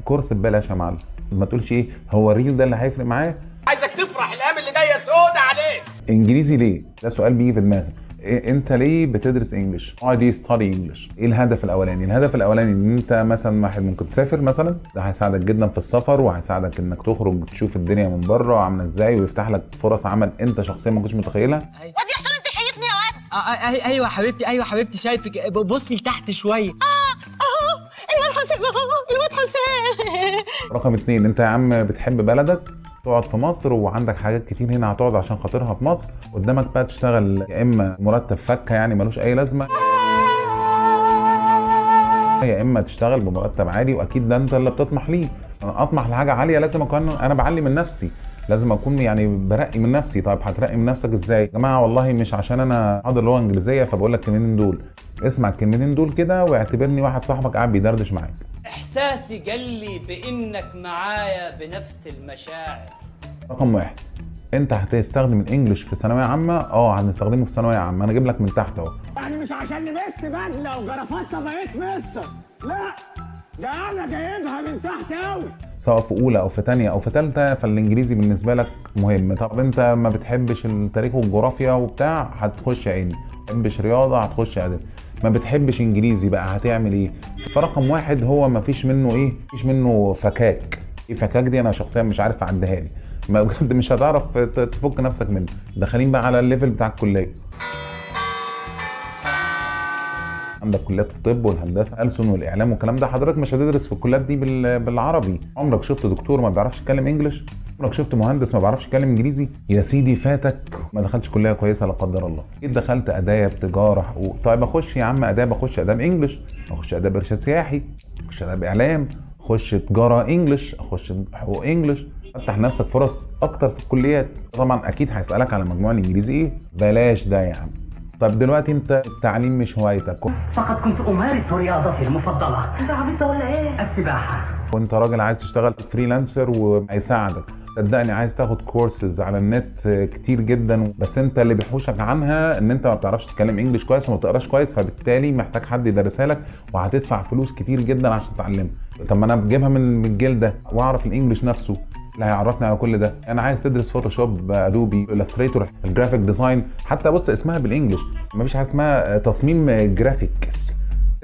كورس ببلاش يا معلم. ما تقولش ايه هو الريل ده اللي هيفرق معايا. عايزك تفرح الايام اللي جايه سودة عليك. انجليزي ليه؟ ده سؤال بيجي في دماغي. انت ليه بتدرس انجلش؟ why do you study English؟ ايه الهدف الاولاني؟ الهدف الاولاني ان انت مثلا واحد ممكن تسافر مثلا، ده هيساعدك جدا في السفر وهيساعدك انك تخرج تشوف الدنيا من بره عامله ازاي، ويفتح لك فرص عمل انت شخصيا ما كنتش متخيلها. واد يا حسام انت شايفني يا واد؟ ايوه حبيبتي، ايوه حبيبتي شايفك. بصي لتحت شويه. اهو الواد حسام، اهو الواد حسام. رقم 2، انت يا عم بتحب بلدك، تقعد في مصر وعندك حاجات كتير هنا هتقعد عشان خاطرها في مصر، قدامك بقى تشتغل يا اما مرتب فكه يعني ملوش اي لازمه، يا اما تشتغل بمرتب عالي، واكيد ده انت اللي بتطمح ليه. انا اطمح لحاجه عاليه لازم اكون انا بعلي من نفسي، لازم اكون يعني برقي من نفسي. طيب هترقي من نفسك ازاي؟ يا جماعه والله مش عشان انا حاضر لغه انجليزيه فبقول لك الكلمتين دول، اسمع الكلمتين دول كده واعتبرني واحد صاحبك قاعد بيدردش معاك. احساسي قال لي بانك معايا بنفس المشاعر. رقم 1، انت هتستخدم الانجليش في ثانويه عامه؟ هنستخدمه في ثانويه عامه. انا اجيب لك من تحت اهو. يعني مش عشان لبست بدله وجرافته بقيت مستر، لا ده انا جايبها من تحت قوي. سواء في اولى او في ثانيه او في ثالثه فالانجليزي بالنسبه لك مهم. طب انت ما بتحبش التاريخ والجغرافيا وبتاع، هتخش علمي. ما بتحبش رياضه، هتخش ادبي. ما بتحبش انجليزي بقى، هتعمل ايه؟ فرقم 1 هو ما فيش منه ايه؟ مفيش منه فكاك. ايه فكاك دي؟ انا شخصيا مش عارف اعديها لي، ما بجد مش هتعرف تفك نفسك منه. داخلين بقى على الليفل بتاع الكليه. عندك كليات الطب والهندسه ألسن والاعلام والكلام ده، حضرتك مش هتدرس في الكليات دي بالعربي. عمرك شفت دكتور ما بيعرفش يتكلم انجلش؟ عمرك شفت مهندس ما بيعرفش يتكلم انجليزي؟ يا سيدي فاتك ما دخلتش كليه كويسه لا قدر الله. اكيد دخلت اداب، تجاره، حقوق. طيب اخش يا عم اداب، اخش اداب انجلش، اخش اداب ارشاد سياحي، اخش اداب اعلام، اخش تجاره انجلش، اخش حقوق انجلش. فتح نفسك فرص اكتر في الكليات. طبعا اكيد هيسالك على مجموع الانجليزي ايه، بلاش ده يا عم. طب دلوقتي انت التعليم مش هوايتك، فقد كنت امارس رياضتي المفضله. انت عبيط ولا ايه؟ السباحه. وانت راجل عايز تشتغل فريلانسر وهيساعدك. صدقني عايز تاخد كورسز على النت كتير جدا، بس انت اللي بيحوشك عنها ان انت ما بتعرفش تتكلم انجلش كويس وما بتقراش كويس، فبالتالي محتاج حد يدرسها لك وهتدفع فلوس كتير جدا عشان تتعلمها. طب ما انا بجيبها من الجيل ده واعرف الانجليش نفسه اللي هيعرفني على كل ده. انا عايز تدرس فوتوشوب، ادوبي، الستريتور، الجرافيك ديزاين، حتى بص اسمها بالانجلش، مفيش حاجه اسمها تصميم جرافيكس،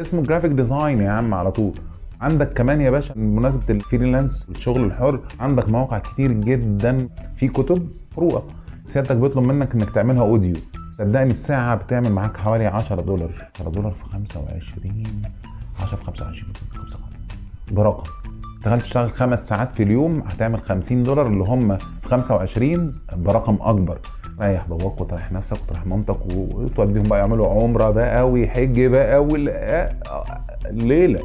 اسمه جرافيك ديزاين يا عم على طول. عندك كمان يا باشا بمناسبه الفريلانس الشغل الحر، عندك مواقع كتير جدا في كتب قروءه سيادتك بيطلب منك انك تعملها اوديو. صدقني الساعه بتعمل معاك حوالي $10. $10 في 25، 10 في 25 برقم. تشتغل 5 ساعات في اليوم هتعمل $50 اللي هم في 25 برقم اكبر. ريح باباك وتريح نفسك وتريح مامتك وتوديهم بقى يعملوا عمره بقى ويحج بقى الليله.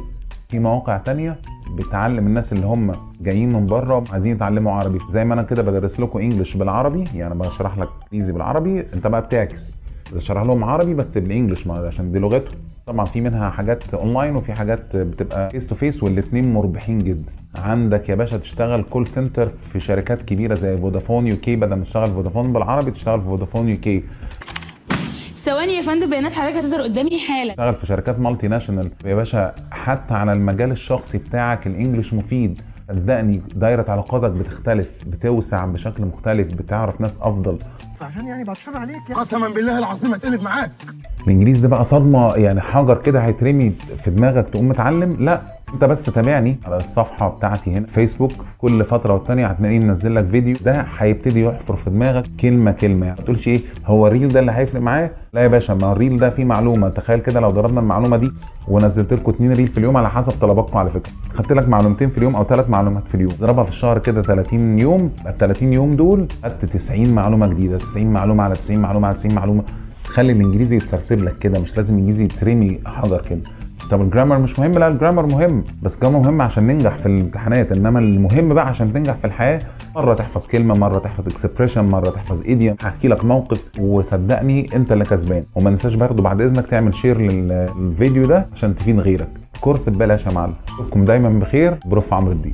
في مواقع تانية بتعلم الناس اللي هم جايين من بره عايزين يتعلموا عربي، زي ما انا كده بدرس لكم انجلش بالعربي، يعني بشرح لك انجليزي بالعربي، انت بقى بتعكس بشرح لهم عربي بس بالانجلش عشان دي لغتهم. طبعا في منها حاجات اونلاين وفي حاجات بتبقى فيس تو فيس، والاثنين مربحين جدا. عندك يا باشا تشتغل كول سنتر في شركات كبيره زي فودافون يو كي، بدل ما تشتغل فودافون بالعربي تشتغل في فودافون يو كي. ثواني يا فندم، بيانات حضرتك هتظهر قدامي حالا. تشتغل في شركات مالتي ناشونال يا باشا. حتى على المجال الشخصي بتاعك الانجليش مفيد، صدقني دايره علاقاتك بتختلف، بتوسع بشكل مختلف، بتعرف ناس افضل. عشان يعني بتشر عليك قسما بالله العظيم هتقلب معاك. الانجليزي ده بقى صدمه، يعني حجر كده هيترمي في دماغك تقوم متعلم. لا انت بس تابعني على الصفحه بتاعتي هنا فيسبوك، كل فتره والتانيه هتلاقيني منزل لك فيديو، ده هيبتدي يحفر في دماغك كلمه كلمه. يعني ما تقولش ايه هو الريل ده اللي هيفرق معايا، لا يا باشا، ما الريل ده فيه معلومه. تخيل كده لو ضربنا المعلومه دي ونزلت لكم 2 ريل في اليوم على حسب طلباتكم، على فكره خدت لك معلومتين في اليوم او 3 معلومات في اليوم، ضربها في الشهر كده 30 يوم، ال 30 يوم دول خدت 90 معلومه جديده، 90 معلومه على 90 معلومه على 90 معلومه. خلي الانجليزي يتسرسب لك كده، مش لازم الانجليزي يترمي حجر كده. طب الجرامر مش مهم؟ لا الجرامر مهم، بس الجرامر مهم عشان ننجح في الامتحانات، انما المهم بقى عشان تنجح في الحياه مره تحفظ كلمه، مره تحفظ اكسبريشن، مره تحفظ ايديوم. هحكي لك موقف وصدقني انت اللي كسبان. وما ننساش برضه بعد اذنك تعمل شير للفيديو ده عشان تفيد غيرك. كورس ببلاش يا معلم. اشوفكم دايما بخير. بروف عمرو الدين.